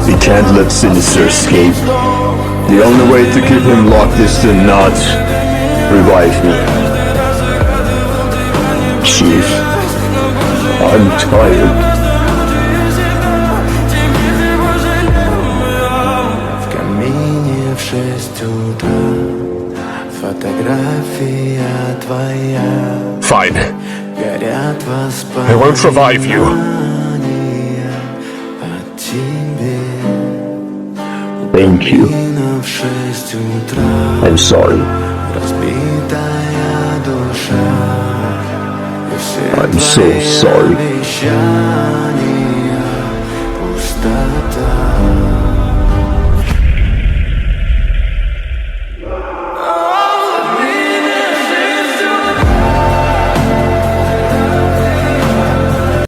We can't let Sinister escape. The only way to keep him locked is to not revive me. Chief, I'm tired. В камине в 6 утра фотография твоя. Fine. Горят I won't revive you. воспоминания о тебе. Thank you. В 6 утра I'm sorry. разбитая душа. И все I'm so твои sorry. обещания